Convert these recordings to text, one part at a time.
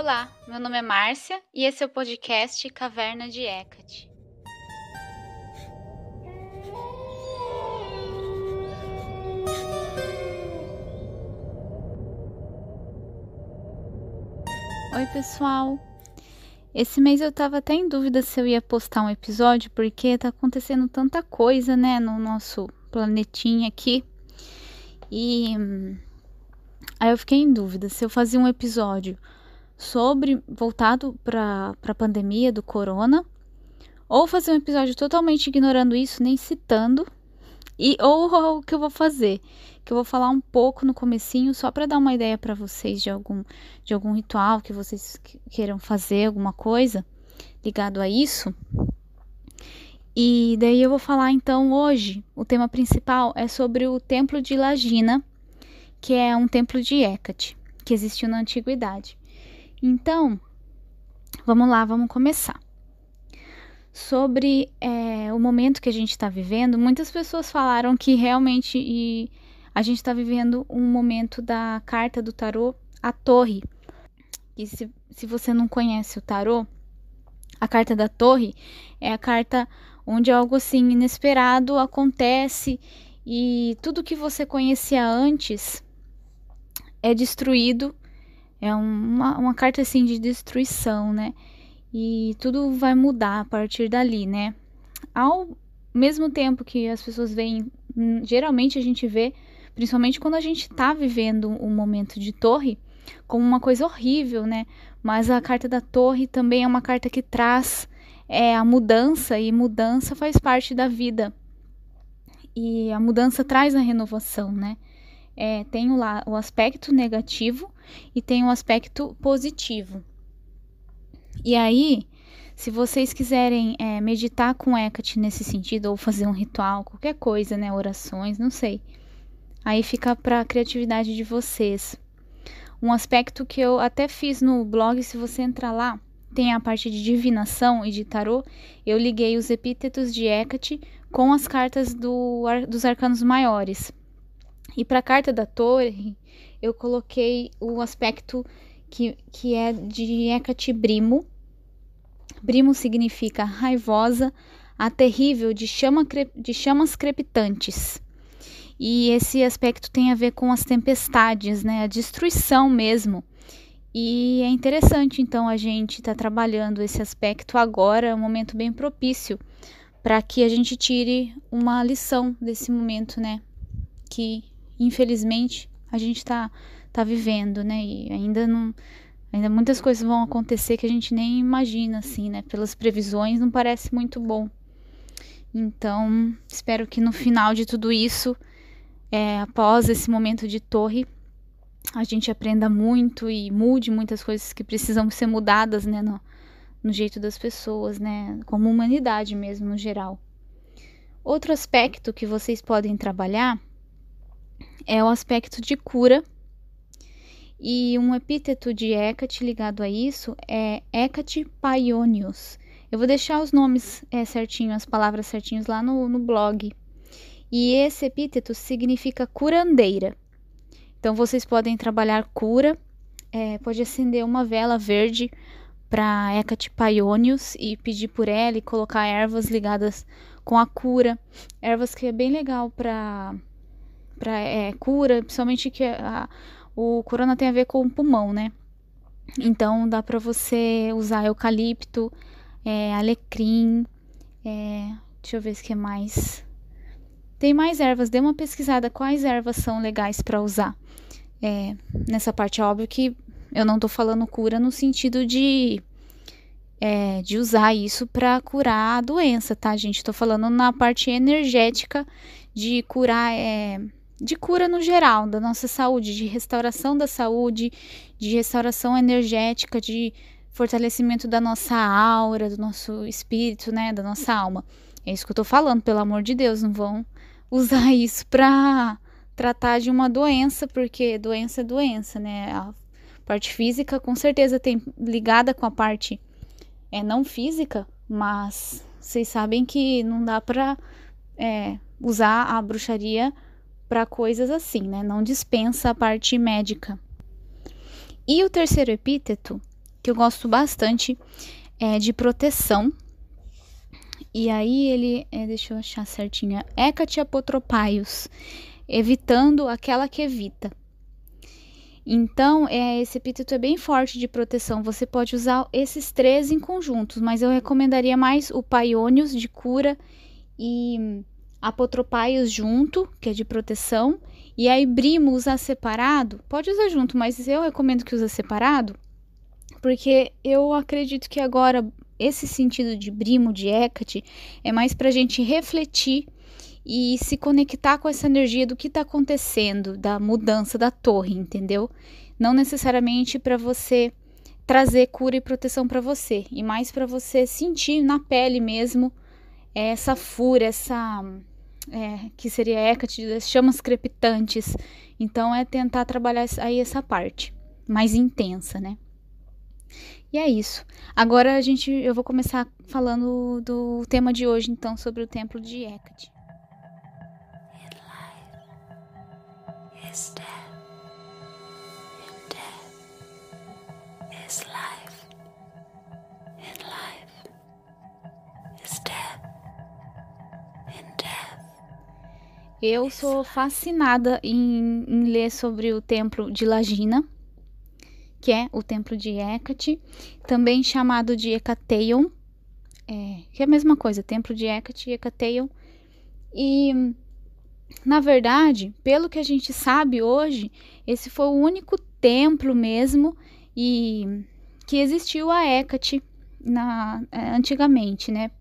Olá, meu nome é Márcia e esse é o podcast Caverna de Hecate. Oi, pessoal! Esse mês eu tava até em dúvida se eu ia postar um episódio, porque tá acontecendo tanta coisa, né, no nosso planetinha aqui. E aí eu fiquei em dúvida se eu fazia um episódio voltado para a pandemia do corona, ou fazer um episódio totalmente ignorando isso, nem citando, ou o que eu vou fazer, que eu vou falar um pouco no comecinho, só para dar uma ideia para vocês de algum ritual que vocês queiram fazer, alguma coisa ligado a isso. E daí eu vou falar então hoje, o tema principal é sobre o Templo de Lagina, que é um templo de Hecate, que existiu na antiguidade. Então, vamos lá, vamos começar. Sobre o momento que a gente está vivendo, muitas pessoas falaram que realmente a gente está vivendo um momento da carta do tarô, a Torre. E se você não conhece o tarô, a carta da Torre é a carta onde algo assim inesperado acontece e tudo que você conhecia antes é destruído. É uma carta assim de destruição, né? E tudo vai mudar a partir dali, né? Ao mesmo tempo que as pessoas veem, geralmente a gente vê, principalmente quando a gente tá vivendo um momento de torre, como uma coisa horrível, né? Mas a carta da torre também é uma carta que traz a mudança, e mudança faz parte da vida. E a mudança traz a renovação, né? Tem lá o aspecto negativo e tem o aspecto positivo. E aí, se vocês quiserem meditar com Hecate nesse sentido, ou fazer um ritual, qualquer coisa, né? Orações, não sei. Aí fica para a criatividade de vocês. Um aspecto que eu até fiz no blog, se você entrar lá, tem a parte de divinação e de tarô. Eu liguei os epítetos de Hecate com as cartas dos arcanos maiores. E para a carta da torre, eu coloquei o aspecto que é de Hecate Brimo. Brimo significa raivosa, a terrível de chamas crepitantes. E esse aspecto tem a ver com as tempestades, né? A destruição mesmo. E é interessante, então, a gente tá trabalhando esse aspecto agora, é um momento bem propício para que a gente tire uma lição desse momento, né? Que, infelizmente, a gente tá vivendo, né? E ainda muitas coisas vão acontecer que a gente nem imagina, assim, né? Pelas previsões, não parece muito bom. Então, espero que no final de tudo isso, após esse momento de torre, a gente aprenda muito e mude muitas coisas que precisam ser mudadas, né? No jeito das pessoas, né? Como humanidade mesmo, no geral. Outro aspecto que vocês podem trabalhar é o aspecto de cura. E um epíteto de Hecate ligado a isso é Hecate Paionios. Eu vou deixar os nomes certinhos, as palavras certinhas lá no blog. E esse epíteto significa curandeira. Então vocês podem trabalhar cura, pode acender uma vela verde para Hecate Paionios e pedir por ela e colocar ervas ligadas com a cura. Ervas que é bem legal para cura, principalmente que o corona tem a ver com o pulmão, né? Então dá para você usar eucalipto, alecrim, deixa eu ver se que mais. Tem mais ervas, dê uma pesquisada quais ervas são legais para usar. Nessa parte, óbvio que eu não tô falando cura no sentido de usar isso para curar a doença, tá, gente? Tô falando na parte energética de curar, de cura no geral da nossa saúde, de restauração da saúde, de restauração energética, de fortalecimento da nossa aura, do nosso espírito, né, da nossa alma. É isso que eu tô falando, pelo amor de Deus, não vão usar isso para tratar de uma doença, porque doença é doença, né? A parte física com certeza tem ligada com a parte não física, mas vocês sabem que não dá para usar a bruxaria para coisas assim, né? Não dispensa a parte médica. E o terceiro epíteto que eu gosto bastante, de proteção. E aí ele, deixa eu achar certinho, Hecate Apotropaios, evitando aquela que evita. Então, esse epíteto é bem forte de proteção. Você pode usar esses 3 em conjuntos, mas eu recomendaria mais o Paionios, de cura, e Apotropaios junto, que é de proteção. E aí, Brimo usar separado, pode usar junto, mas eu recomendo que use separado, porque eu acredito que agora esse sentido de Brimo, de Hecate, é mais para a gente refletir e se conectar com essa energia do que está acontecendo, da mudança da torre, entendeu? Não necessariamente para você trazer cura e proteção para você, e mais para você sentir na pele mesmo essa fúria, que seria Hecate, das chamas crepitantes. Então é tentar trabalhar aí essa parte mais intensa, né? E é isso. Agora eu vou começar falando do tema de hoje, então, sobre o templo de Hecate. Eu sou fascinada em ler sobre o templo de Lagina, que é o templo de Hecate, também chamado de Hecateion, que é a mesma coisa, templo de Hecate e Hecateion. E, na verdade, pelo que a gente sabe hoje, esse foi o único templo mesmo e que existiu a Hecate antigamente, né?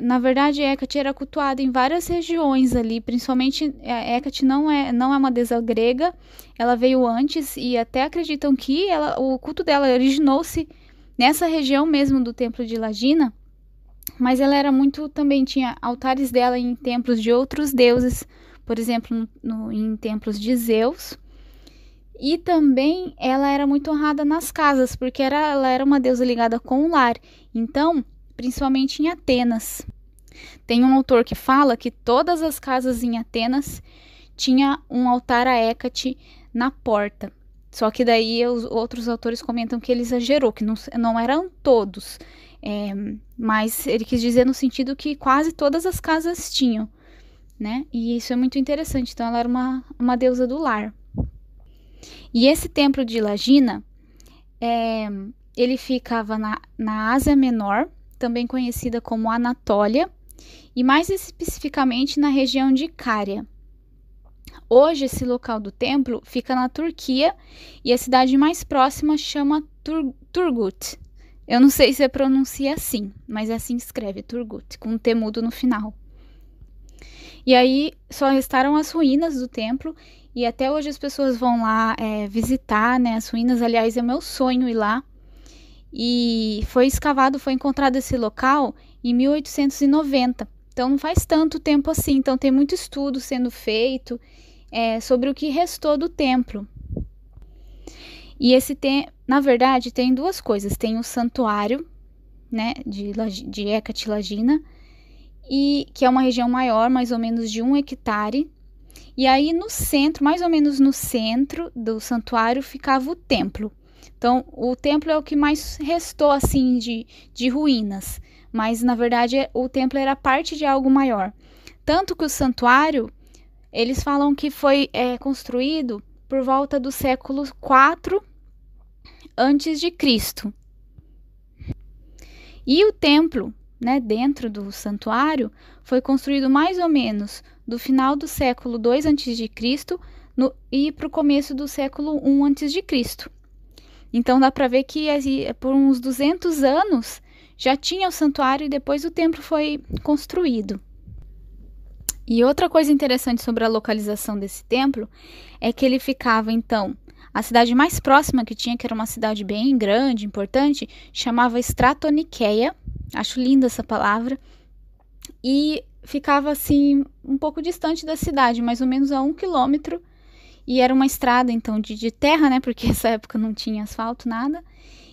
Na verdade, Hecate era cultuada em várias regiões ali, principalmente Hecate não é uma deusa grega, ela veio antes e até acreditam que o culto dela originou-se nessa região mesmo do templo de Lagina, mas ela era também tinha altares dela em templos de outros deuses, por exemplo, em templos de Zeus, e também ela era muito honrada nas casas, porque ela era uma deusa ligada com o lar, então principalmente em Atenas. Tem um autor que fala que todas as casas em Atenas tinha um altar a Hecate na porta. Só que daí os outros autores comentam que ele exagerou, que não eram todos. Mas ele quis dizer no sentido que quase todas as casas tinham, né? E isso é muito interessante. Então ela era uma deusa do lar. E esse templo de Lagina, ele ficava na Ásia Menor, também conhecida como Anatólia, e mais especificamente na região de Cária. Hoje esse local do templo fica na Turquia e a cidade mais próxima chama Turgut. Eu não sei se a pronuncia assim, mas assim escreve, Turgut, com um T mudo no final. E aí só restaram as ruínas do templo e até hoje as pessoas vão lá visitar, né, as ruínas. Aliás, é meu sonho ir lá. E foi encontrado esse local em 1890. Então não faz tanto tempo assim. Então tem muito estudo sendo feito sobre o que restou do templo. E na verdade, tem 2 coisas. Tem o santuário, né, de Hecate Lagina, que é uma região maior, mais ou menos de 1 hectare. E aí no centro, mais ou menos no centro do santuário, ficava o templo. Então, o templo é o que mais restou, assim, de ruínas. Mas, na verdade, o templo era parte de algo maior. Tanto que o santuário, eles falam que foi construído por volta do século IV a.C. E o templo, né, dentro do santuário, foi construído mais ou menos do final do século II a.C. E para o começo do século I a.C. Então dá para ver que por uns 200 anos já tinha o santuário e depois o templo foi construído. E outra coisa interessante sobre a localização desse templo é que ele ficava, então, a cidade mais próxima que tinha, que era uma cidade bem grande, importante, chamava Stratoniceia, acho linda essa palavra, e ficava assim um pouco distante da cidade, mais ou menos a 1 quilômetro. E era uma estrada, então, de terra, né? Porque nessa época não tinha asfalto, nada.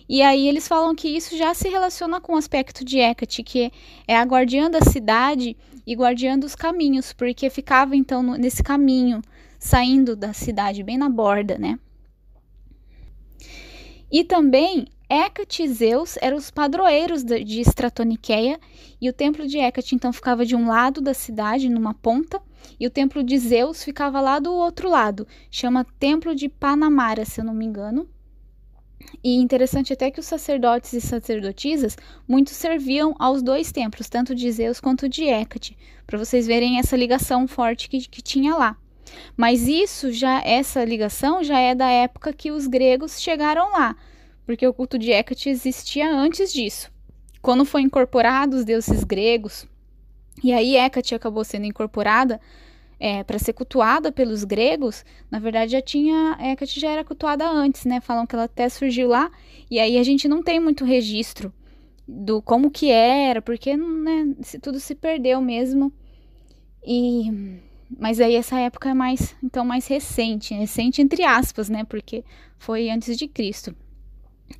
E aí eles falam que isso já se relaciona com o aspecto de Hecate, que é a guardiã da cidade e guardiã dos caminhos, porque ficava, então, nesse caminho, saindo da cidade, bem na borda, né? E também Hecate e Zeus eram os padroeiros de Stratoniqueia, e o templo de Hecate então ficava de um lado da cidade, numa ponta, e o templo de Zeus ficava lá do outro lado. Chama Templo de Panamara, se eu não me engano. E interessante até que os sacerdotes e sacerdotisas muitos serviam aos dois templos, tanto de Zeus quanto de Hecate, para vocês verem essa ligação forte que tinha lá. Mas essa ligação já é da época que os gregos chegaram lá, porque o culto de Hecate existia antes disso. Quando foi incorporado os deuses gregos, e aí Hecate acabou sendo incorporada para ser cultuada pelos gregos, na verdade Hecate já era cultuada antes, né? Falam que ela até surgiu lá, e aí a gente não tem muito registro do como que era, porque né, tudo se perdeu mesmo. Mas aí essa época é mais recente entre aspas, né? Porque foi antes de Cristo.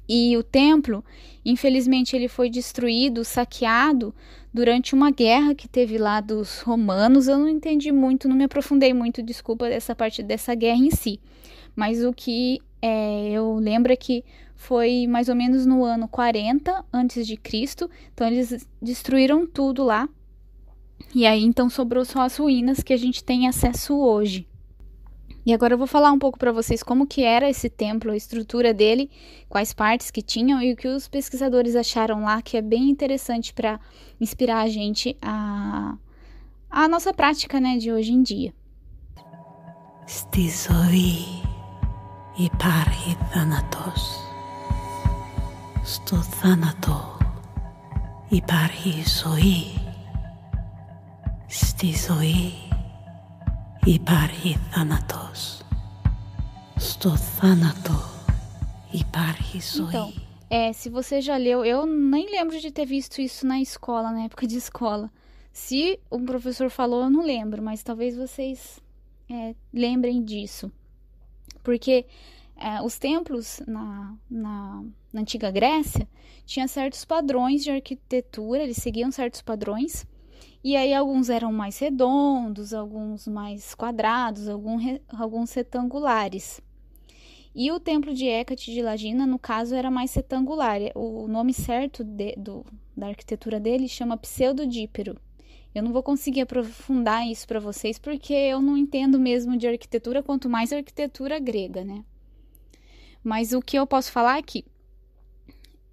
E o templo, infelizmente, ele foi destruído, saqueado durante uma guerra que teve lá dos romanos. Eu não entendi muito, não me aprofundei muito, desculpa, dessa parte dessa guerra em si. Mas o que eu lembro é que foi mais ou menos no ano 40 antes de Cristo. Então eles destruíram tudo lá. E aí então sobrou só as ruínas que a gente tem acesso hoje. E agora eu vou falar um pouco para vocês como que era esse templo, a estrutura dele, quais partes que tinham e o que os pesquisadores acharam lá, que é bem interessante para inspirar a gente a nossa prática, né, de hoje em dia. Stisoi υπάρχει θάνατος. Στο θάνατο υπάρχει ζωή. Στη ζωή υπάρχει θάνατος. Στο θάνατο υπάρχει ζωή. Então, se você já leu, eu nem lembro de ter visto isso na escola, na época de escola. Se um professor falou, eu não lembro, mas talvez vocês lembrem disso. Porque os templos na antiga Grécia tinham certos padrões de arquitetura, eles seguiam certos padrões. E aí alguns eram mais redondos, alguns mais quadrados, alguns retangulares. E o templo de Hecate de Lagina, no caso, era mais retangular. O nome certo da arquitetura dele chama pseudodípero. Eu não vou conseguir aprofundar isso para vocês, porque eu não entendo mesmo de arquitetura, quanto mais a arquitetura grega, né? Mas o que eu posso falar é que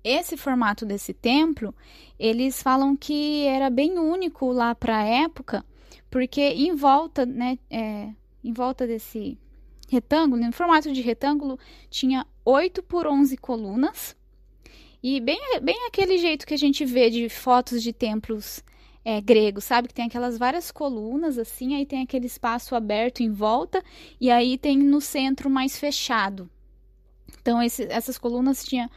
esse formato desse templo, eles falam que era bem único lá para a época, porque em volta, né, em volta desse retângulo, no formato de retângulo, tinha 8 por 11 colunas, e bem aquele jeito que a gente vê de fotos de templos gregos, sabe? Que tem aquelas várias colunas, assim, aí tem aquele espaço aberto em volta, e aí tem no centro mais fechado. Então, essas colunas tinham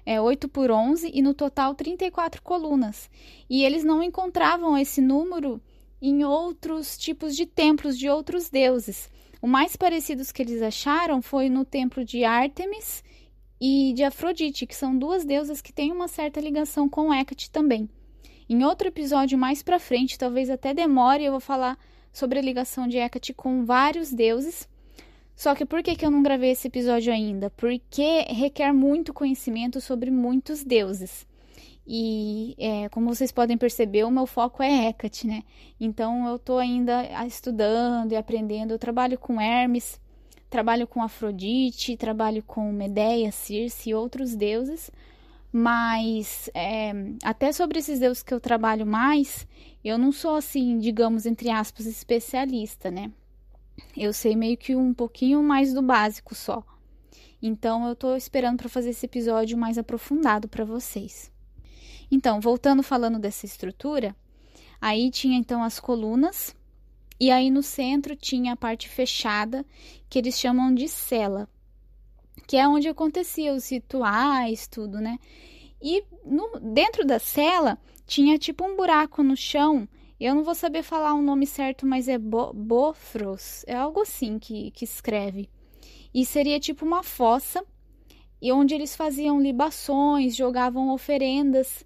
8 por 11 e no total 34 colunas. E eles não encontravam esse número em outros tipos de templos de outros deuses. O mais parecidos que eles acharam foi no templo de Ártemis e de Afrodite, que são duas deusas que têm uma certa ligação com Hecate também. Em outro episódio mais pra frente, talvez até demore, eu vou falar sobre a ligação de Hecate com vários deuses. Só que por que eu não gravei esse episódio ainda? Porque requer muito conhecimento sobre muitos deuses. E como vocês podem perceber, o meu foco é Hecate, né? Então eu tô ainda estudando e aprendendo. Eu trabalho com Hermes, trabalho com Afrodite, trabalho com Medeia, Circe e outros deuses. Mas até sobre esses deuses que eu trabalho mais, eu não sou assim, digamos, entre aspas, especialista, né? Eu sei meio que um pouquinho mais do básico só. Então, eu tô esperando para fazer esse episódio mais aprofundado para vocês. Então, voltando falando dessa estrutura, aí tinha então as colunas, e aí no centro tinha a parte fechada, que eles chamam de cela, que é onde aconteciam os rituais, tudo, né? E dentro da cela tinha tipo um buraco no chão. Eu não vou saber falar o nome certo, mas é bofros, é algo assim que escreve. E seria tipo uma fossa, e onde eles faziam libações, jogavam oferendas.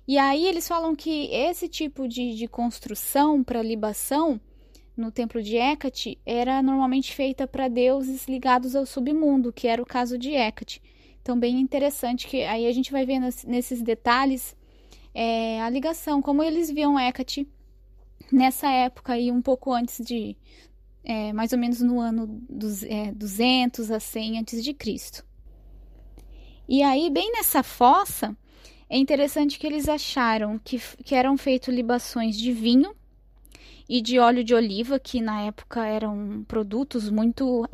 E aí eles falam que esse tipo de construção para libação, no templo de Hecate, era normalmente feita para deuses ligados ao submundo, que era o caso de Hecate. Então, bem interessante que aí a gente vai vendo nesses detalhes a ligação, como eles viam Hecate nessa época aí, um pouco antes de, mais ou menos no ano 200 a 100 antes de Cristo. E aí, bem nessa fossa, é interessante que eles acharam que eram feitas libações de vinho e de óleo de oliva, que na época eram produtos muito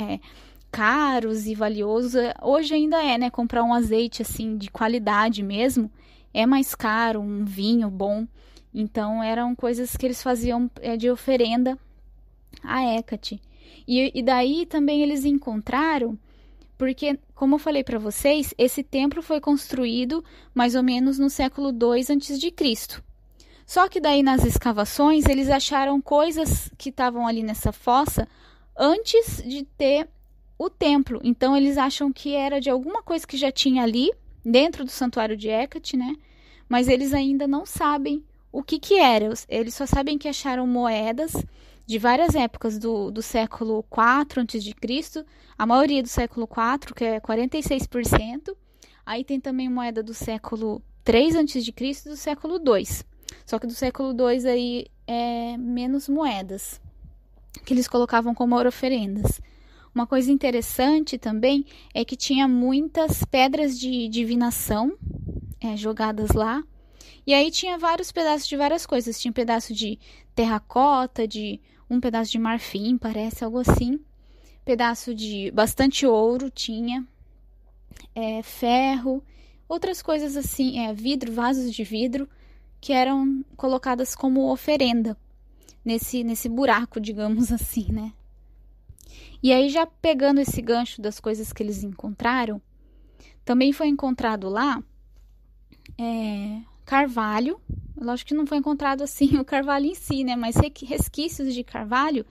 caros e valiosos. Hoje ainda né? Comprar um azeite assim de qualidade mesmo é mais caro, um vinho bom. Então eram coisas que eles faziam de oferenda a Hecate. E daí também eles encontraram, porque, como eu falei para vocês, esse templo foi construído mais ou menos no século II a.C. Só que daí nas escavações eles acharam coisas que estavam ali nessa fossa antes de ter o templo. Então eles acham que era de alguma coisa que já tinha ali dentro do santuário de Hecate, né? Mas eles ainda não sabem o que era. Eles só sabem que acharam moedas de várias épocas do século IV a.C., a maioria do século IV, que é 46%. Aí tem também moeda do século III a.C. e do século II. Só que do século II aí é menos moedas, que eles colocavam como oferendas. Uma coisa interessante também é que tinha muitas pedras de divinação jogadas lá. E aí tinha vários pedaços de várias coisas. Tinha um pedaço de terracota, um pedaço de marfim, parece algo assim. Pedaço de bastante ouro tinha. Ferro. Outras coisas assim, vidro, vasos de vidro, que eram colocadas como oferenda nesse buraco, digamos assim, né? E aí, já pegando esse gancho das coisas que eles encontraram, também foi encontrado lá carvalho. Lógico que não foi encontrado assim o carvalho em si, né? Mas resquícios de carvalho.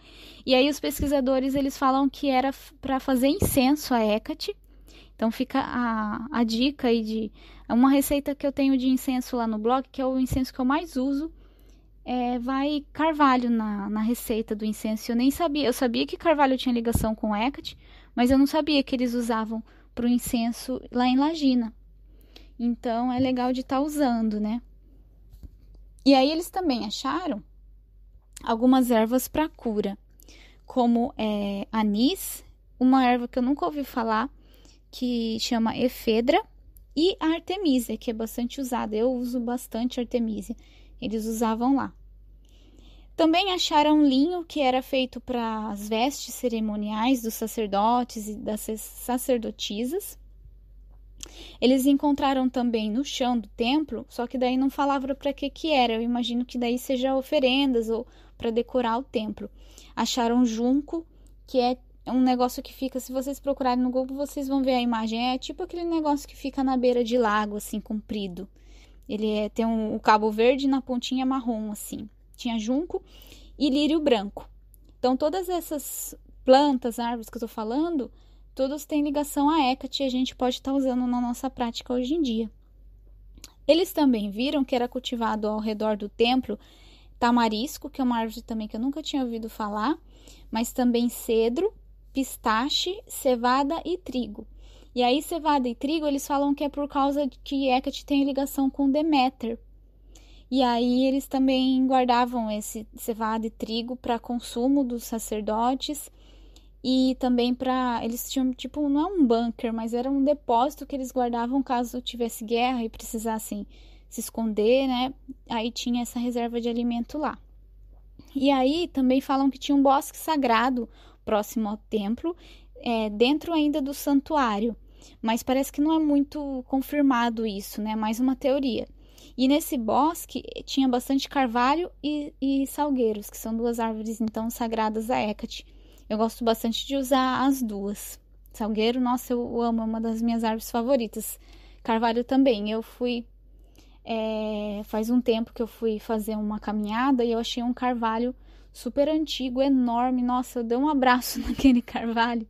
E aí os pesquisadores eles falam que era para fazer incenso a Hecate. Então fica a dica aí de uma receita que eu tenho de incenso lá no blog, que é o incenso que eu mais uso. Vai carvalho na receita do incenso. Eu nem sabia. Eu sabia que carvalho tinha ligação com Hecate, mas eu não sabia que eles usavam para o incenso lá em Lagina. Então é legal de estar usando, né? E aí eles também acharam algumas ervas para cura, como anis, uma erva que eu nunca ouvi falar, que chama efedra, e a artemisia, que é bastante usada. Eu uso bastante artemisia. Eles usavam lá. Também acharam linho, que era feito para as vestes cerimoniais dos sacerdotes e das sacerdotisas. Eles encontraram também no chão do templo, só que daí não falava para que era. Eu imagino que daí seja oferendas ou para decorar o templo. Acharam junco, que é um negócio que fica, se vocês procurarem no Google, vocês vão ver a imagem. É tipo aquele negócio que fica na beira de lago, assim, comprido. Ele tem o cabo verde e na pontinha marrom, assim. Tinha junco e lírio branco. Então, todas essas plantas, árvores que eu tô falando, todos têm ligação a Hecate e a gente pode estar usando na nossa prática hoje em dia. Eles também viram que era cultivado ao redor do templo tamarisco, que é uma árvore também que eu nunca tinha ouvido falar, mas também cedro, pistache, cevada e trigo. E aí, cevada e trigo, eles falam que é por causa de que Hecate tem ligação com Deméter. E aí, eles também guardavam esse cevada e trigo para consumo dos sacerdotes e também para... Eles tinham, tipo, não é um bunker, mas era um depósito que eles guardavam caso tivesse guerra e precisassem se esconder, né? Aí tinha essa reserva de alimento lá. E aí, também falam que tinha um bosque sagrado próximo ao templo, dentro ainda do santuário. Mas parece que não é muito confirmado isso, né? Mais uma teoria. E nesse bosque tinha bastante carvalho e salgueiros, que são duas árvores, então, sagradas a Hecate. Eu gosto bastante de usar as duas. Salgueiro, nossa, eu amo, é uma das minhas árvores favoritas. Carvalho também. Eu fui... faz um tempo que eu fui fazer uma caminhada e eu achei um carvalho super antigo, enorme. Nossa, eu dei um abraço naquele carvalho.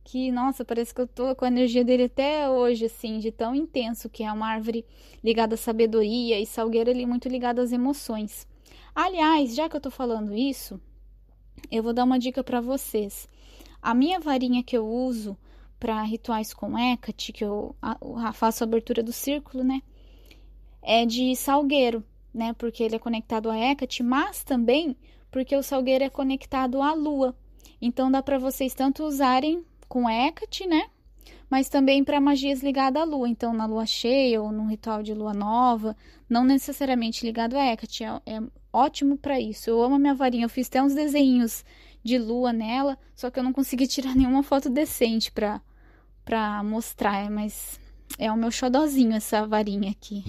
Que, nossa, parece que eu tô com a energia dele até hoje, assim, de tão intenso que é. Uma árvore ligada à sabedoria e salgueiro ali muito ligado às emoções. Aliás, já que eu tô falando isso, eu vou dar uma dica para vocês. A minha varinha que eu uso para rituais com Hecate, que eu faço a abertura do círculo, né? É de Salgueiro, né? Porque ele é conectado a Hecate, mas também porque o Salgueiro é conectado à Lua. Então dá para vocês tanto usarem com Hecate, né? Mas também para magias ligadas à Lua. Então na Lua cheia ou num ritual de Lua nova, não necessariamente ligado a Hecate. É ótimo para isso. Eu amo a minha varinha. Eu fiz até uns desenhos de lua nela, só que eu não consegui tirar nenhuma foto decente pra mostrar, mas é o meu xodozinho essa varinha aqui.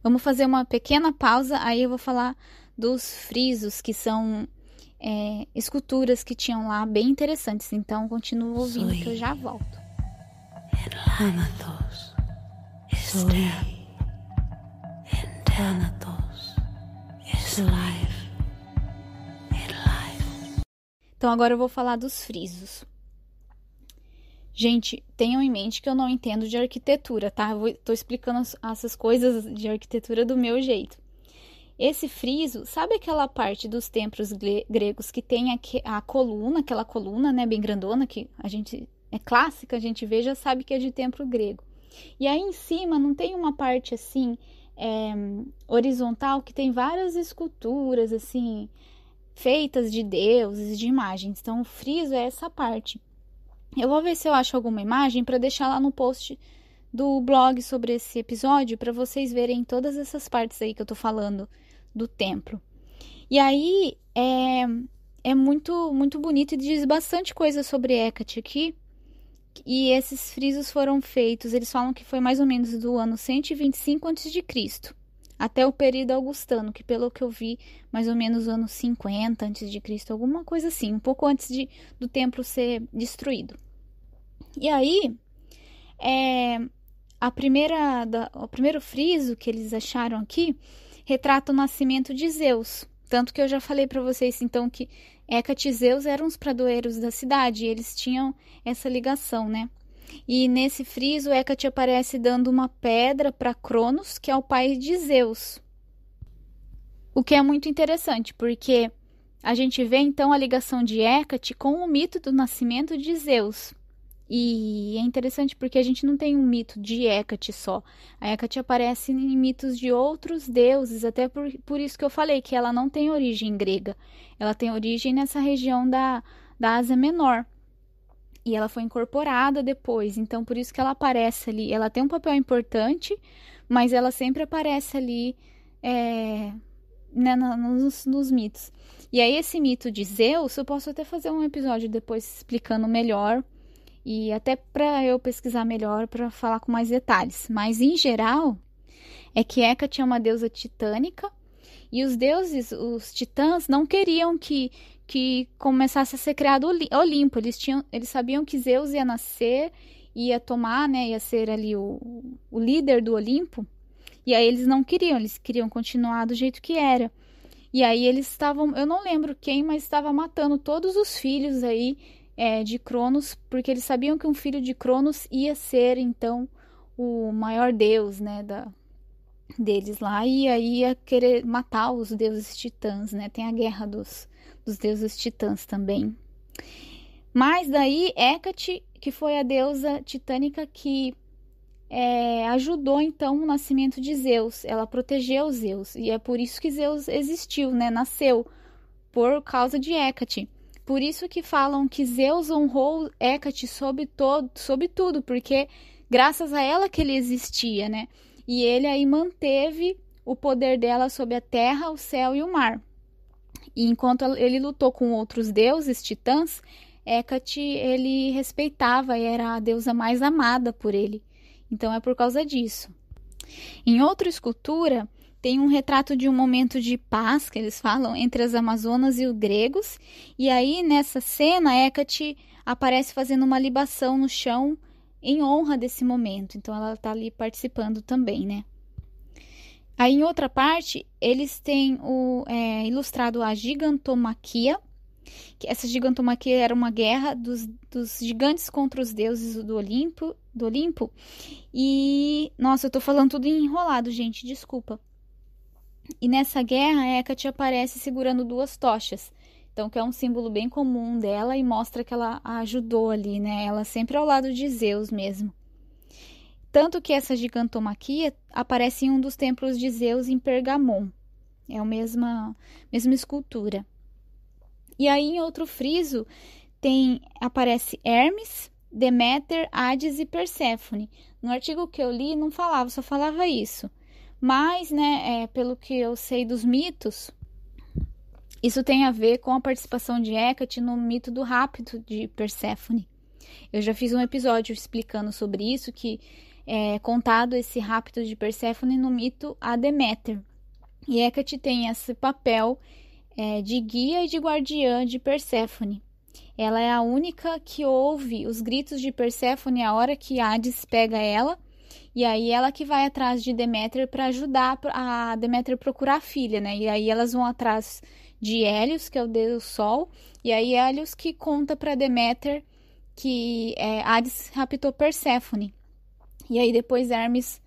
Vamos fazer uma pequena pausa, aí eu vou falar dos frisos, que são esculturas que tinham lá, bem interessantes. Então, continua ouvindo que eu já volto. Thanatos, Esther, Thanatos, Life. Então, agora eu vou falar dos frisos. Gente, tenham em mente que eu não entendo de arquitetura, tá? Tô explicando essas coisas de arquitetura do meu jeito. Esse friso, sabe aquela parte dos templos gregos que tem a coluna, aquela coluna, né, bem grandona, que a gente é clássica, a gente vê, já sabe que é de templo grego. E aí em cima não tem uma parte assim, horizontal, que tem várias esculturas, assim, feitas de deuses, de imagens. Então, o friso é essa parte. Eu vou ver se eu acho alguma imagem para deixar lá no post do blog sobre esse episódio, para vocês verem todas essas partes aí que eu tô falando do templo. E aí, é muito, muito bonito e diz bastante coisa sobre Hecate aqui. E esses frisos foram feitos, eles falam que foi mais ou menos do ano 125 a.C., até o período augustano, que pelo que eu vi, mais ou menos o ano 50 a.C., alguma coisa assim, um pouco antes do templo ser destruído. E aí, o primeiro friso que eles acharam aqui retrata o nascimento de Zeus. Tanto que eu já falei para vocês, então, que Hecate e Zeus eram os padroeiros da cidade, e eles tinham essa ligação, né? E nesse friso, Hecate aparece dando uma pedra para Cronos, que é o pai de Zeus. O que é muito interessante, porque a gente vê então a ligação de Hecate com o mito do nascimento de Zeus. E é interessante porque a gente não tem um mito de Hecate só. A Hecate aparece em mitos de outros deuses, até por isso que eu falei que ela não tem origem grega. Ela tem origem nessa região da Ásia Menor. E ela foi incorporada depois, então por isso que ela aparece ali. Ela tem um papel importante, mas ela sempre aparece ali né, nos mitos. E aí esse mito de Zeus, eu posso até fazer um episódio depois explicando melhor, e até para eu pesquisar melhor, para falar com mais detalhes. Mas em geral, é que Hecate é uma deusa titânica, e os deuses, os titãs, não queriam que começasse a ser criado Olimpo. Eles sabiam que Zeus ia nascer, ia tomar, né, ia ser ali o líder do Olimpo. E aí eles não queriam, eles queriam continuar do jeito que era. E aí eles estavam, eu não lembro quem, mas estava matando todos os filhos aí de Cronos, porque eles sabiam que um filho de Cronos ia ser, então, o maior deus, né, deles lá. E aí ia querer matar os deuses titãs, né? Tem a guerra dos deuses titãs também. Mas daí Hecate, que foi a deusa titânica que ajudou então o nascimento de Zeus. Ela protegeu Zeus, e é por isso que Zeus existiu, né? Nasceu por causa de Hecate. Por isso que falam que Zeus honrou Hecate sobre tudo, porque graças a ela que ele existia, né? E ele aí manteve o poder dela sobre a terra, o céu e o mar. E enquanto ele lutou com outros deuses, titãs, Hecate ele respeitava e era a deusa mais amada por ele. Então é por causa disso. Em outra escultura, tem um retrato de um momento de paz, que eles falam, entre as Amazonas e os gregos. E aí, nessa cena, Hecate aparece fazendo uma libação no chão em honra desse momento. Então ela está ali participando também, né? Aí, em outra parte, eles têm ilustrado a gigantomaquia, que essa gigantomaquia era uma guerra dos gigantes contra os deuses do Olimpo. E, nossa, eu tô falando tudo enrolado, gente, desculpa. E nessa guerra, Hecate aparece segurando duas tochas. Então, que é um símbolo bem comum dela e mostra que ela ajudou ali, né? Ela sempre ao lado de Zeus mesmo. Tanto que essa gigantomaquia aparece em um dos templos de Zeus em Pergamon. É a mesma escultura. E aí, em outro friso, aparece Hermes, Deméter, Hades e Perséfone. No artigo que eu li, não falava, só falava isso. Mas, né, pelo que eu sei dos mitos, isso tem a ver com a participação de Hécate no mito do rapto de Perséfone. Eu já fiz um episódio explicando sobre isso, que é contado esse rapto de Perséfone no mito a Deméter. E Hécate tem esse papel de guia e de guardiã de Perséfone. Ela é a única que ouve os gritos de Perséfone a hora que Hades pega ela, e aí ela que vai atrás de Deméter para ajudar a Deméter procurar a filha, né? E aí elas vão atrás de Hélios, que é o deus Sol, e aí Hélios que conta para Deméter que Hades raptou Perséfone. E aí depois Hermes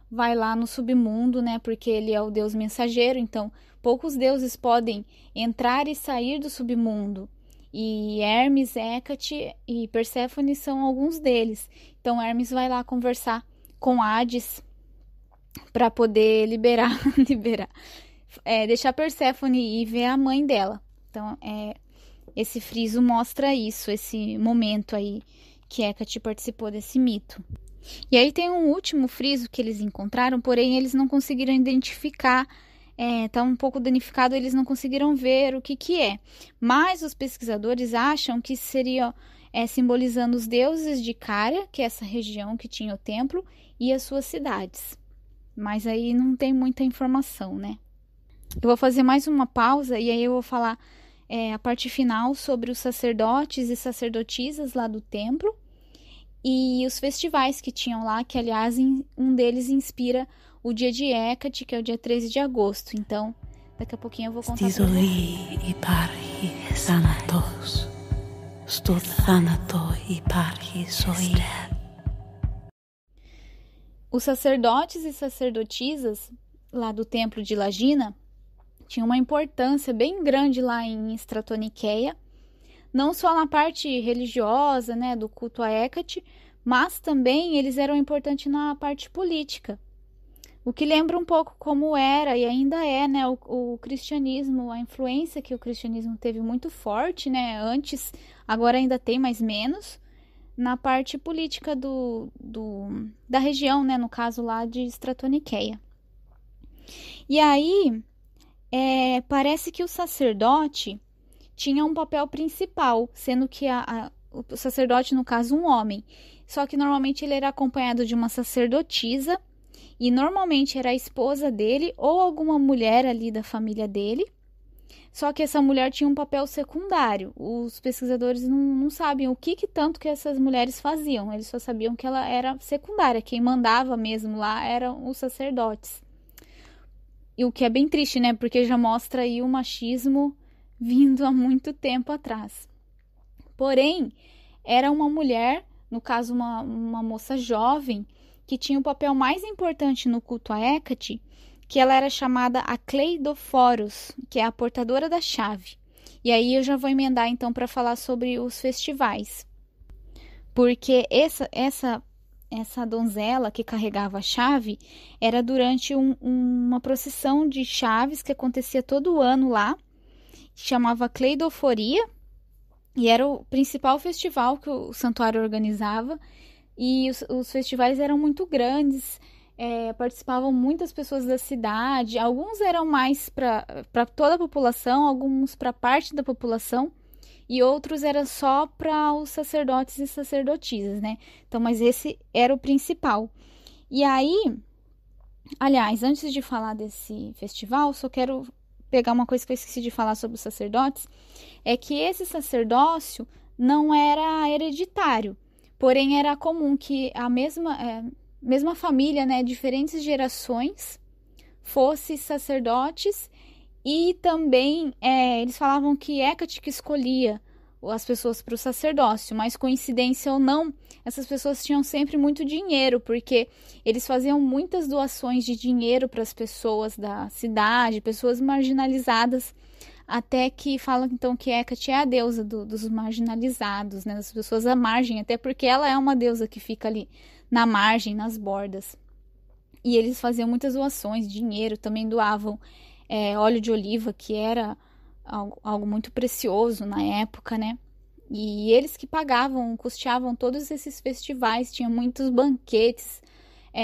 vai lá no submundo, né? Porque ele é o deus mensageiro, então poucos deuses podem entrar e sair do submundo. E Hermes, Hécate e Perséfone são alguns deles. Então Hermes vai lá conversar com Hades para poder deixar Perséfone ir ver a mãe dela. Então esse friso mostra isso, esse momento aí que Hécate participou desse mito. E aí tem um último friso que eles encontraram, porém eles não conseguiram identificar, tá um pouco danificado, eles não conseguiram ver o que é. Mas os pesquisadores acham que seria simbolizando os deuses de Cária, que é essa região que tinha o templo, e as suas cidades. Mas aí não tem muita informação, né? Eu vou fazer mais uma pausa e aí eu vou falar a parte final sobre os sacerdotes e sacerdotisas lá do templo e os festivais que tinham lá, que aliás um deles inspira o dia de Hécate, que é o dia 13 de agosto. Então, daqui a pouquinho eu vou contar pra vocês. Os sacerdotes e sacerdotisas lá do templo de Lagina tinham uma importância bem grande lá em Stratoniqueia, não só na parte religiosa, né, do culto a Hécate, mas também eles eram importantes na parte política. O que lembra um pouco como era e ainda é, né, o cristianismo, a influência que o cristianismo teve muito forte, né, antes, agora ainda tem, mas menos, na parte política da região, né, no caso lá de Stratoniqueia. E aí, parece que o sacerdote tinha um papel principal, sendo que o sacerdote, no caso, um homem. Só que normalmente ele era acompanhado de uma sacerdotisa, e normalmente era a esposa dele ou alguma mulher ali da família dele. Só que essa mulher tinha um papel secundário. Os pesquisadores não sabem o que tanto que essas mulheres faziam. Eles só sabiam que ela era secundária. Quem mandava mesmo lá eram os sacerdotes. E o que é bem triste, né? Porque já mostra aí o machismo vindo há muito tempo atrás. Porém, era uma mulher, no caso uma moça jovem, que tinha o papel mais importante no culto a Hécate, que ela era chamada a Cleidoforos, que é a portadora da chave. E aí eu já vou emendar então para falar sobre os festivais. Porque essa donzela que carregava a chave era durante uma procissão de chaves que acontecia todo ano lá, chamava Cleidoforia, e era o principal festival que o santuário organizava, e os festivais eram muito grandes, participavam muitas pessoas da cidade, alguns eram mais para toda a população, alguns para parte da população, e outros eram só para os sacerdotes e sacerdotisas, né? Então, mas esse era o principal. E aí, aliás, antes de falar desse festival, só quero pegar uma coisa que eu esqueci de falar sobre os sacerdotes, é que esse sacerdócio não era hereditário, porém era comum que a mesma família, né, diferentes gerações, fosse sacerdotes. E também eles falavam que Hécate que escolhia as pessoas para o sacerdócio, mas coincidência ou não, essas pessoas tinham sempre muito dinheiro, porque eles faziam muitas doações de dinheiro para as pessoas da cidade, pessoas marginalizadas até que falam então que Hecate é a deusa dos marginalizados, né, das pessoas à margem, até porque ela é uma deusa que fica ali na margem, nas bordas. E eles faziam muitas doações, dinheiro, também doavam óleo de oliva, que era algo muito precioso na época, né? E eles que pagavam, custeavam todos esses festivais, tinha muitos banquetes,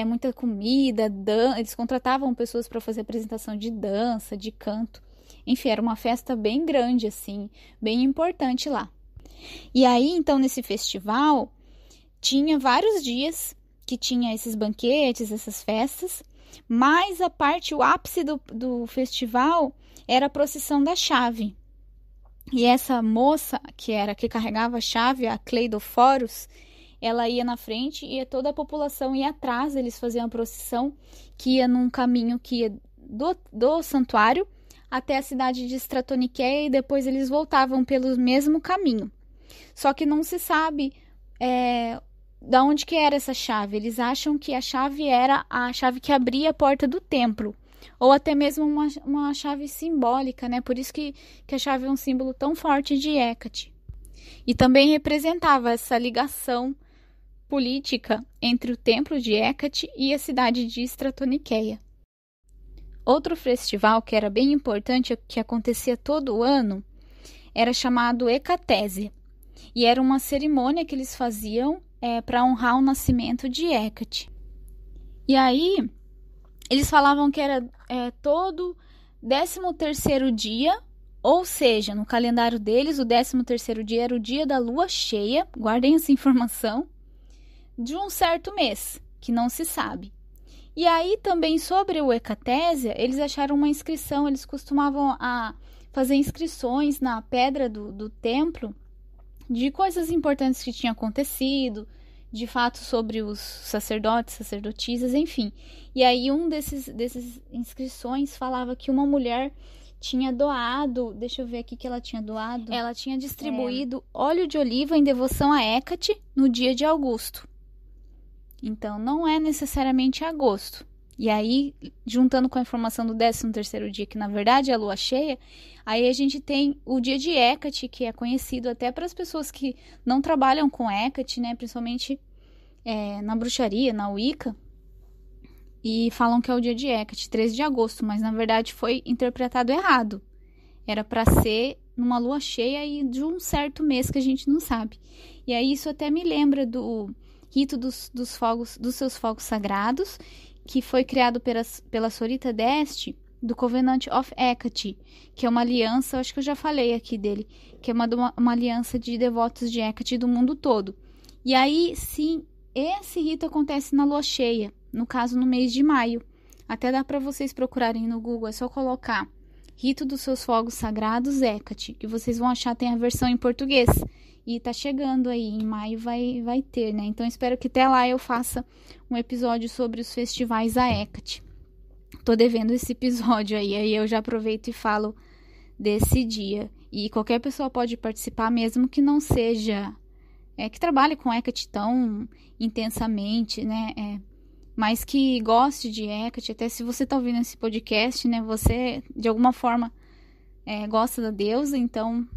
muita comida, eles contratavam pessoas para fazer apresentação de dança, de canto. Enfim, era uma festa bem grande, assim, bem importante lá. E aí, então, nesse festival, tinha vários dias que tinha esses banquetes, essas festas, mas o ápice do festival era a procissão da chave. E essa moça, que carregava a chave, a Cleidoforos, ela ia na frente e toda a população ia atrás, eles faziam a procissão que ia num caminho que ia do santuário até a cidade de Stratonikeia e depois eles voltavam pelo mesmo caminho. Só que não se sabe da onde que era essa chave. Eles acham que a chave era a chave que abria a porta do templo, ou até mesmo uma chave simbólica, né? Por isso que a chave é um símbolo tão forte de Hecate. E também representava essa ligação política entre o templo de Hecate e a cidade de Stratonikeia. Outro festival que era bem importante, que acontecia todo ano, era chamado Hecatésia. E era uma cerimônia que eles faziam para honrar o nascimento de Hecate. E aí, eles falavam que era todo 13º dia, ou seja, no calendário deles, o 13º dia era o dia da lua cheia, guardem essa informação, de um certo mês, que não se sabe. E aí, também sobre o Hecatésia, eles acharam uma inscrição, eles costumavam fazer inscrições na pedra do templo, de coisas importantes que tinham acontecido, de fato sobre os sacerdotes, sacerdotisas, enfim. E aí desses inscrições falava que uma mulher tinha doado, deixa eu ver aqui que ela tinha doado, ela tinha distribuído óleo de oliva em devoção a Hecate no dia de Augusto. Então, não é necessariamente agosto. E aí, juntando com a informação do 13º dia, que na verdade é a lua cheia, aí a gente tem o dia de Hecate, que é conhecido até para as pessoas que não trabalham com Hecate, né? Principalmente na bruxaria, na Wicca. E falam que é o dia de Hecate, 13 de agosto, mas na verdade foi interpretado errado. Era para ser numa lua cheia e de um certo mês que a gente não sabe. E aí isso até me lembra do rito dos seus fogos sagrados, que foi criado pela Sorita Deste, do Covenant of Hecate, que é uma aliança, acho que eu já falei aqui dele, que é uma aliança de devotos de Hecate do mundo todo. E aí, sim, esse rito acontece na lua cheia, no caso no mês de maio. Até dá para vocês procurarem no Google, é só colocar Rito dos seus fogos sagrados Hecate, que vocês vão achar, tem a versão em português. E tá chegando aí, em maio vai ter, né? Então, espero que até lá eu faça um episódio sobre os festivais a Hecate. Tô devendo esse episódio aí eu já aproveito e falo desse dia. E qualquer pessoa pode participar, mesmo que não seja... que trabalhe com Hecate tão intensamente, né? Mas que goste de Hecate. Até se você tá ouvindo esse podcast, né? Você, de alguma forma, gosta da deusa, então...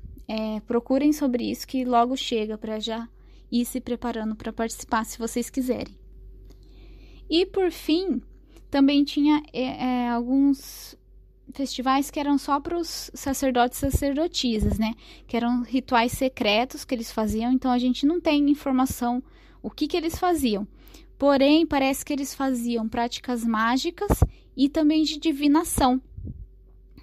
procurem sobre isso que logo chega para já ir se preparando para participar, se vocês quiserem. E por fim, também tinha alguns festivais que eram só para os sacerdotes e sacerdotisas, né? Que eram rituais secretos que eles faziam, então a gente não tem informação o que eles faziam. Porém, parece que eles faziam práticas mágicas e também de divinação,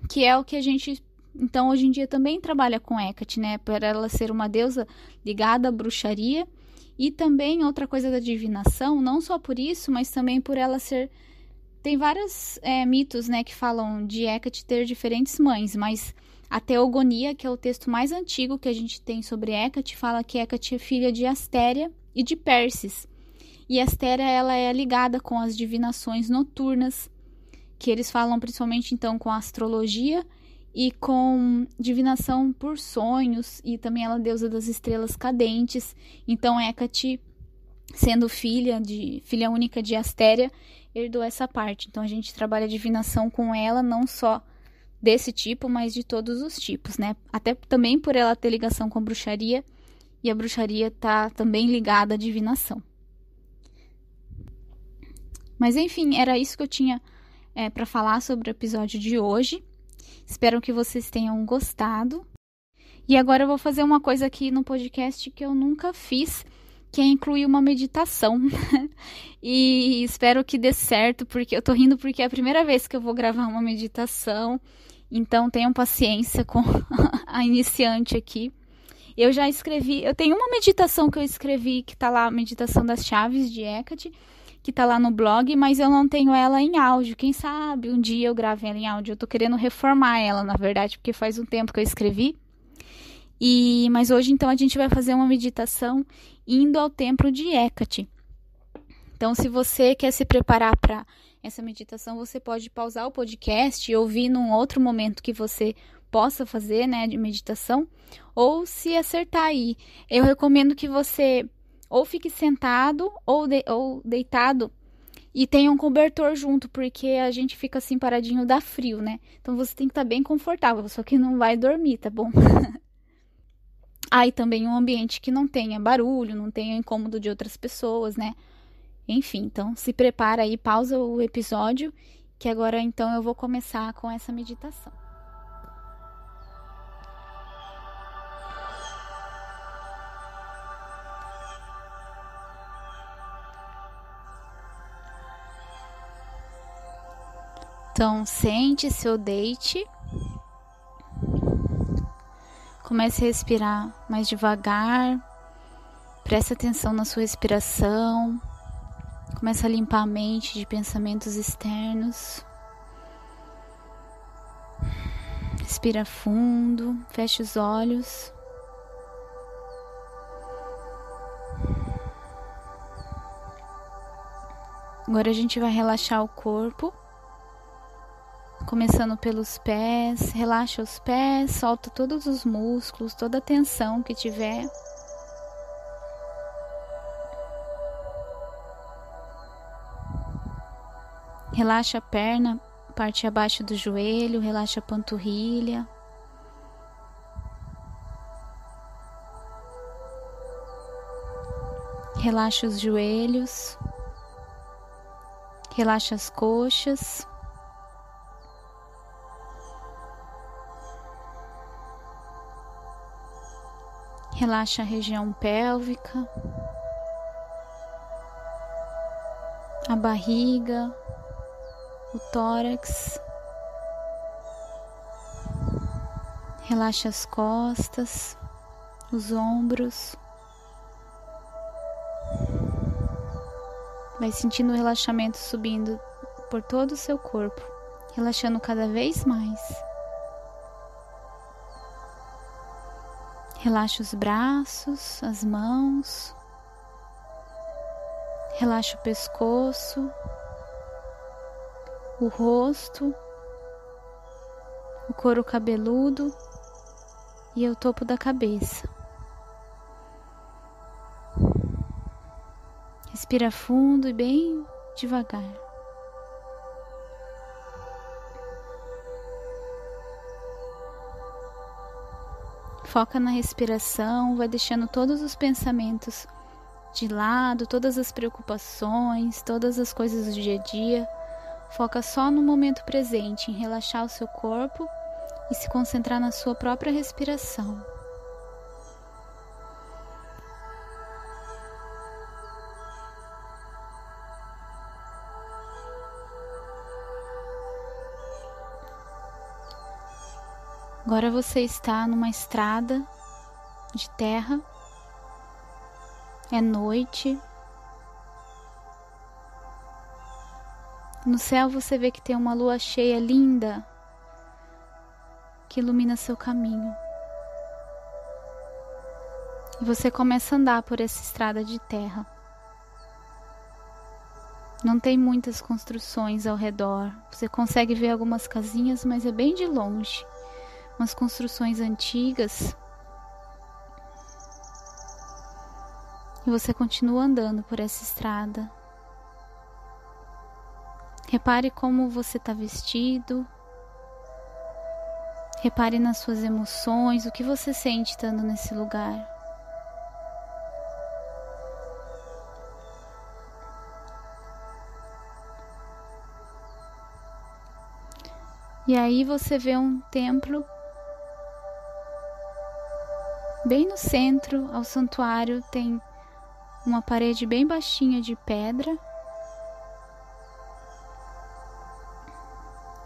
que é o que a gente... Então, hoje em dia também trabalha com Hecate, né? Por ela ser uma deusa ligada à bruxaria. E também outra coisa da divinação, não só por isso, mas também por ela ser... Tem vários mitos, né? Que falam de Hecate ter diferentes mães. Mas a Teogonia, que é o texto mais antigo que a gente tem sobre Hecate, fala que Hecate é filha de Astéria e de Pérsis. E Astéria, ela é ligada com as divinações noturnas, que eles falam principalmente, então, com a astrologia e com divinação por sonhos, e também ela é deusa das estrelas cadentes. Então Hecate, sendo filha única de Astéria, herdou essa parte. Então a gente trabalha a divinação com ela, não só desse tipo, mas de todos os tipos, né? Até também por ela ter ligação com a bruxaria, e a bruxaria tá também ligada à divinação. Mas enfim, era isso que eu tinha para falar sobre o episódio de hoje. Espero que vocês tenham gostado. E agora eu vou fazer uma coisa aqui no podcast que eu nunca fiz, que é incluir uma meditação. E espero que dê certo, porque eu tô rindo porque é a primeira vez que eu vou gravar uma meditação. Então tenham paciência com a iniciante aqui. Eu já escrevi, eu tenho uma meditação que eu escrevi, que tá lá, a meditação das chaves de Hecate, que tá lá no blog, mas eu não tenho ela em áudio. Quem sabe um dia eu gravo ela em áudio. Eu tô querendo reformar ela, na verdade, porque faz um tempo que eu escrevi. Mas hoje, então, a gente vai fazer uma meditação indo ao templo de Hecate. Então, se você quer se preparar para essa meditação, você pode pausar o podcast e ouvir num outro momento que você possa fazer, né, de meditação, ou se acertar aí. Eu recomendo que você ou fique sentado ou deitado e tenha um cobertor junto, porque a gente fica assim paradinho, dá frio, né? Então você tem que estar bem confortável, só que não vai dormir, tá bom? Aí também um ambiente que não tenha barulho, não tenha incômodo de outras pessoas, né? Enfim, então se prepara aí, pausa o episódio, que agora então eu vou começar com essa meditação. Então, sente-se ou deite. Comece a respirar mais devagar. Preste atenção na sua respiração. Comece a limpar a mente de pensamentos externos. Respira fundo. Feche os olhos. Agora a gente vai relaxar o corpo. Começando pelos pés, relaxa os pés, solta todos os músculos, toda a tensão que tiver. Relaxa a perna, parte abaixo do joelho, relaxa a panturrilha. Relaxa os joelhos. Relaxa as coxas. Relaxa a região pélvica, a barriga, o tórax. Relaxa as costas, os ombros. Vai sentindo o relaxamento subindo por todo o seu corpo, relaxando cada vez mais. Relaxa os braços, as mãos. Relaxa o pescoço, o rosto, o couro cabeludo e o topo da cabeça. Respira fundo e bem devagar. Foca na respiração, vai deixando todos os pensamentos de lado, todas as preocupações, todas as coisas do dia a dia. Foca só no momento presente, em relaxar o seu corpo e se concentrar na sua própria respiração. Agora você está numa estrada de terra, é noite. No céu você vê que tem uma lua cheia linda que ilumina seu caminho. E você começa a andar por essa estrada de terra. Não tem muitas construções ao redor. Você consegue ver algumas casinhas, mas é bem de longe. Umas construções antigas. E você continua andando por essa estrada. Repare como você está vestido. Repare nas suas emoções, o que você sente estando nesse lugar. E aí você vê um templo bem no centro. Ao santuário tem uma parede bem baixinha de pedra.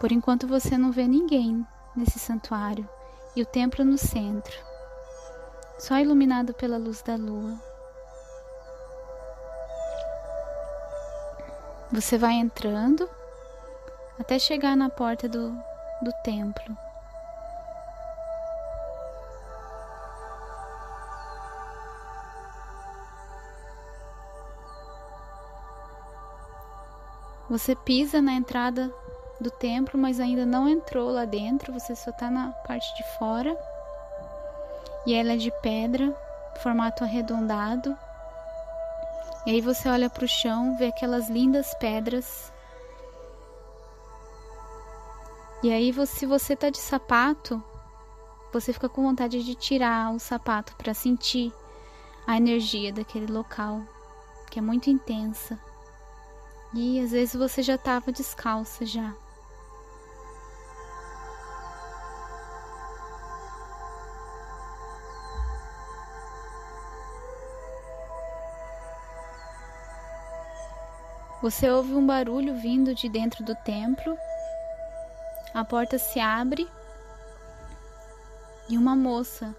Por enquanto você não vê ninguém nesse santuário, e o templo no centro, só iluminado pela luz da lua. Você vai entrando até chegar na porta do templo. Você pisa na entrada do templo, mas ainda não entrou lá dentro, você só está na parte de fora. E ela é de pedra, formato arredondado. E aí você olha para o chão, vê aquelas lindas pedras. E aí, se você tá de sapato, você fica com vontade de tirar o sapato para sentir a energia daquele local, que é muito intensa. E às vezes você já estava descalça já. Você ouve um barulho vindo de dentro do templo. A porta se abre e uma moça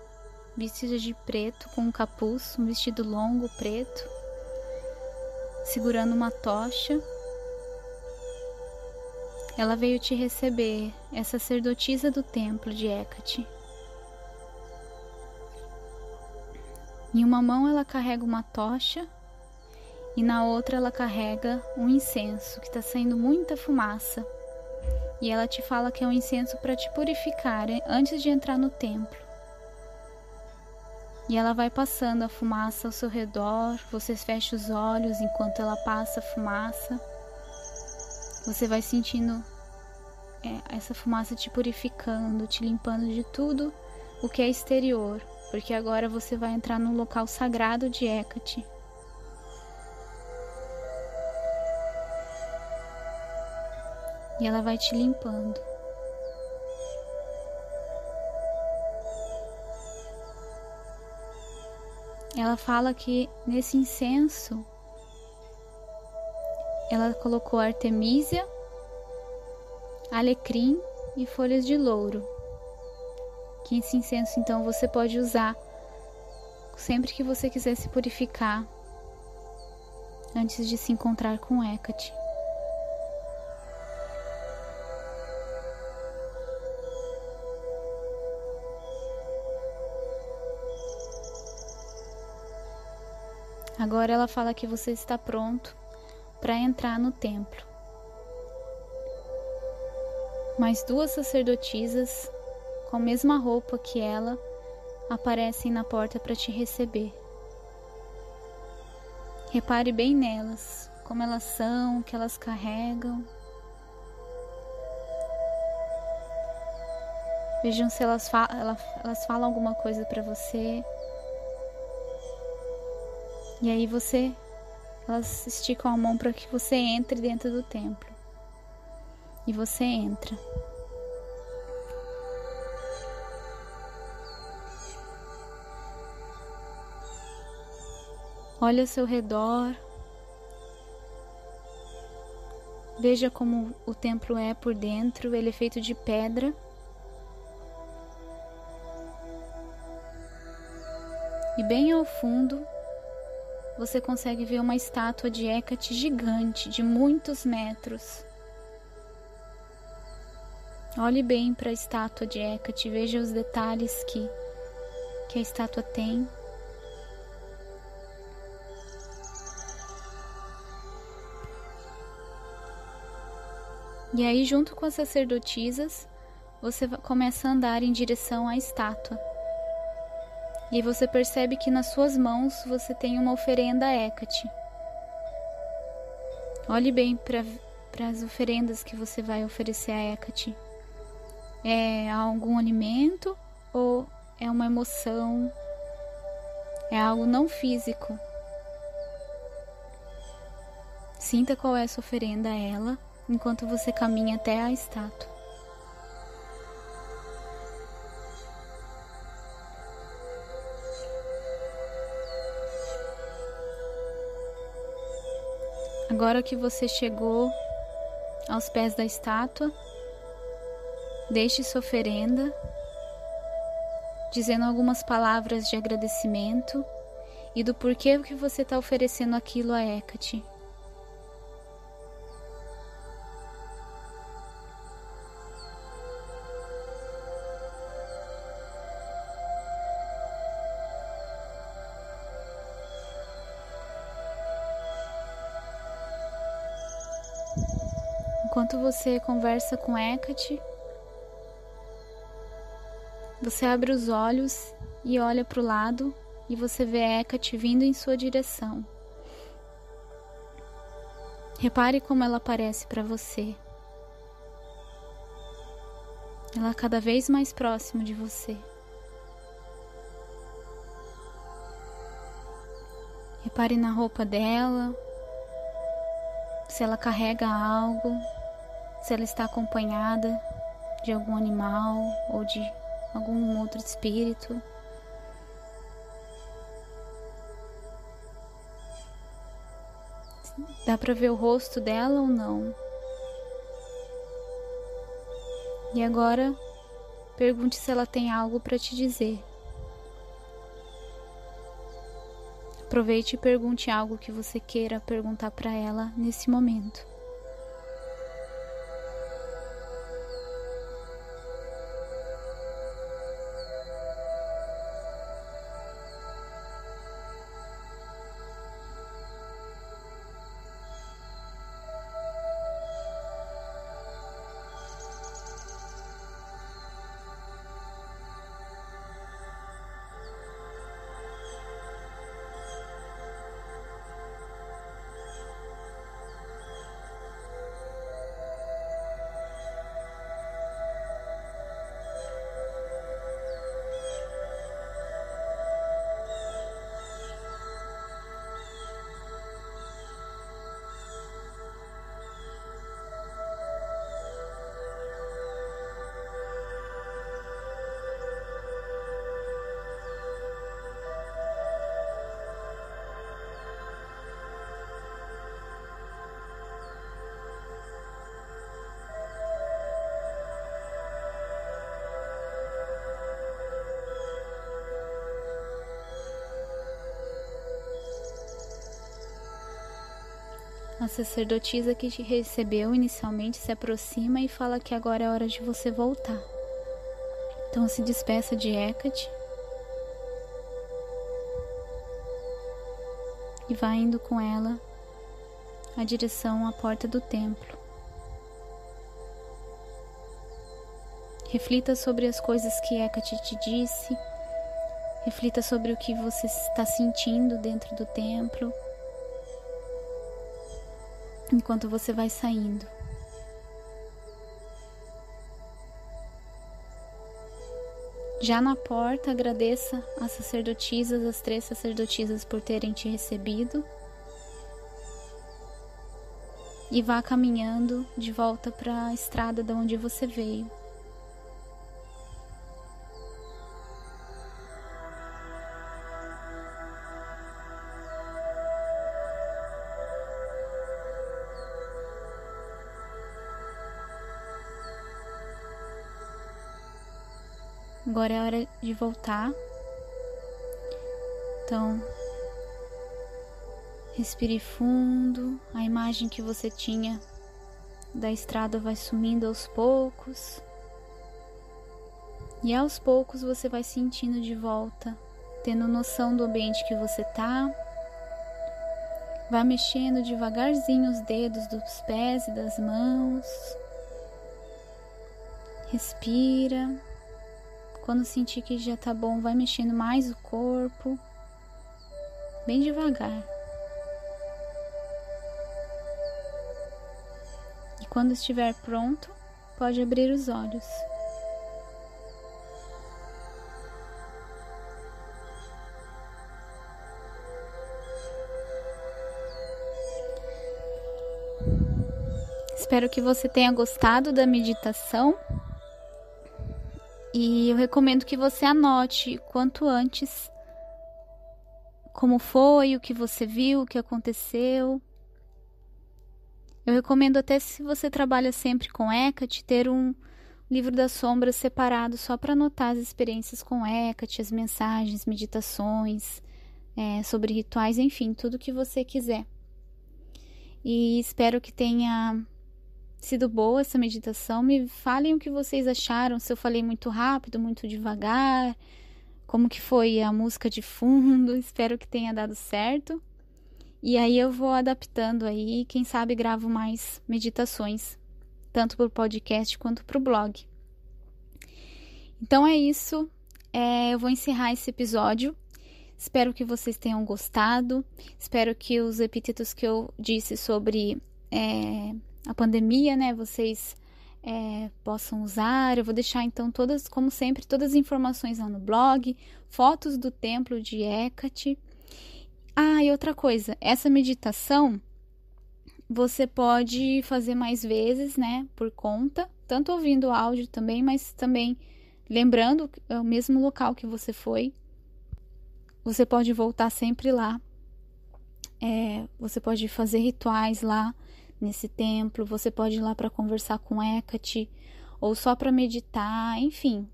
vestida de preto com um capuz, um vestido longo preto, segurando uma tocha. Ela veio te receber, é sacerdotisa do templo de Hecate. Em uma mão ela carrega uma tocha e na outra ela carrega um incenso que está saindo muita fumaça. E ela te fala que é um incenso para te purificar antes de entrar no templo. E ela vai passando a fumaça ao seu redor, você fecha os olhos enquanto ela passa a fumaça. Você vai sentindo essa fumaça te purificando, te limpando de tudo o que é exterior, porque agora você vai entrar no local sagrado de Hecate. E ela vai te limpando. Ela fala que nesse incenso ela colocou artemísia, alecrim e folhas de louro. Que esse incenso então você pode usar sempre que você quiser se purificar antes de se encontrar com Hecate. Agora ela fala que você está pronto para entrar no templo. Mais duas sacerdotisas com a mesma roupa que ela aparecem na porta para te receber. Repare bem nelas, como elas são, o que elas carregam. Vejam se elas falam alguma coisa para você. E aí elas esticam a mão para que você entre dentro do templo. E você entra. Olha ao seu redor. Veja como o templo é por dentro. Ele é feito de pedra. E bem ao fundo você consegue ver uma estátua de Hecate gigante, de muitos metros. Olhe bem para a estátua de Hecate, veja os detalhes que a estátua tem. E aí, junto com as sacerdotisas, você começa a andar em direção à estátua. E você percebe que nas suas mãos você tem uma oferenda a Hecate. Olhe bem para as oferendas que você vai oferecer a Hecate. É algum alimento ou é uma emoção? É algo não físico? Sinta qual é a sua oferenda a ela enquanto você caminha até a estátua. Agora que você chegou aos pés da estátua, deixe sua oferenda, dizendo algumas palavras de agradecimento e do porquê que você está oferecendo aquilo a Hecate. Enquanto você conversa com Hecate, você abre os olhos e olha para o lado e você vê Hecate vindo em sua direção. Repare como ela aparece para você. Ela é cada vez mais próxima de você. Repare na roupa dela, se ela carrega algo, se ela está acompanhada de algum animal ou de algum outro espírito. Dá para ver o rosto dela ou não? E agora, pergunte se ela tem algo para te dizer. Aproveite e pergunte algo que você queira perguntar para ela nesse momento. A sacerdotisa que te recebeu inicialmente se aproxima e fala que agora é hora de você voltar. Então se despeça de Hecate e vá indo com ela à direção à porta do templo. Reflita sobre as coisas que Hecate te disse, reflita sobre o que você está sentindo dentro do templo, enquanto você vai saindo. Já na porta, agradeça às sacerdotisas, as 3 sacerdotisas por terem te recebido e vá caminhando de volta para a estrada de onde você veio. Agora é hora de voltar. Então, respire fundo. A imagem que você tinha da estrada vai sumindo aos poucos. E aos poucos você vai sentindo de volta, tendo noção do ambiente que você tá. Vai mexendo devagarzinho os dedos dos pés e das mãos. Respira. Quando sentir que já tá bom, vai mexendo mais o corpo, bem devagar. E quando estiver pronto, pode abrir os olhos. Espero que você tenha gostado da meditação. E eu recomendo que você anote quanto antes como foi, o que você viu, o que aconteceu. Eu recomendo até, se você trabalha sempre com Hecate, ter um livro das sombras separado só para anotar as experiências com Hecate, as mensagens, meditações, sobre rituais, enfim, tudo que você quiser. E espero que tenha sido boa essa meditação. Me falem o que vocês acharam, se eu falei muito rápido, muito devagar, como que foi a música de fundo. Espero que tenha dado certo. E aí eu vou adaptando aí, quem sabe gravo mais meditações, tanto para o podcast quanto para o blog. Então é isso, eu vou encerrar esse episódio. Espero que vocês tenham gostado. Espero que os epítetos que eu disse sobre a pandemia, né, vocês possam usar. Eu vou deixar então todas, como sempre, todas as informações lá no blog, fotos do templo de Hecate. Ah, e outra coisa, essa meditação você pode fazer mais vezes, né, por conta, tanto ouvindo o áudio também, mas também lembrando o mesmo local que você foi. Você pode voltar sempre lá. Você pode fazer rituais lá nesse templo, você pode ir lá para conversar com Hecate, ou só para meditar, enfim,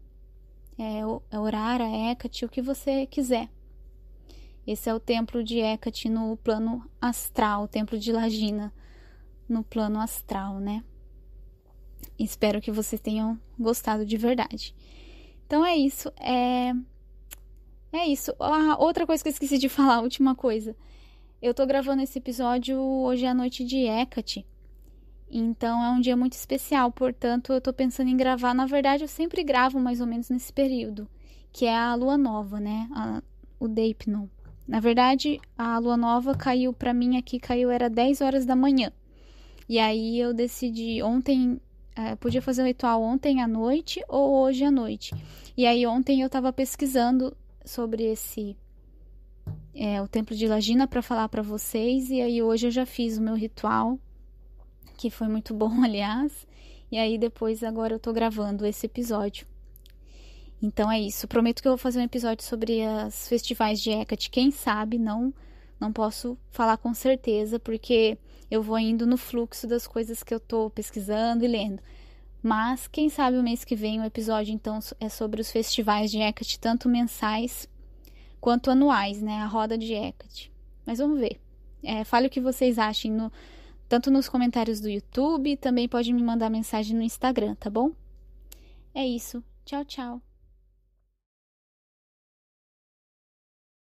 orar a Hecate, o que você quiser. Esse é o templo de Hecate no plano astral, o templo de Lagina no plano astral, né? Espero que vocês tenham gostado de verdade. Então é isso, isso. Outra coisa que eu esqueci de falar, última coisa. Eu tô gravando esse episódio hoje à noite de Hecate, então é um dia muito especial, portanto eu tô pensando em gravar. Na verdade eu sempre gravo mais ou menos nesse período, que é a lua nova, né, o Deipnon. Na verdade a lua nova caiu pra mim aqui, era 10 horas da manhã, e aí eu decidi ontem, podia fazer o ritual ontem à noite ou hoje à noite, e aí ontem eu tava pesquisando sobre o templo de Lagina para falar para vocês, e aí hoje eu já fiz o meu ritual, que foi muito bom, aliás, e aí depois agora eu tô gravando esse episódio. Então é isso, prometo que eu vou fazer um episódio sobre os festivais de Hecate, quem sabe, não posso falar com certeza, porque eu vou indo no fluxo das coisas que eu tô pesquisando e lendo, mas quem sabe o mês que vem o episódio então é sobre os festivais de Hecate, tanto mensais quanto anuais, né, a roda de Hecate. Mas vamos ver. Fale o que vocês achem, tanto nos comentários do YouTube, também pode me mandar mensagem no Instagram, tá bom? É isso. Tchau, tchau.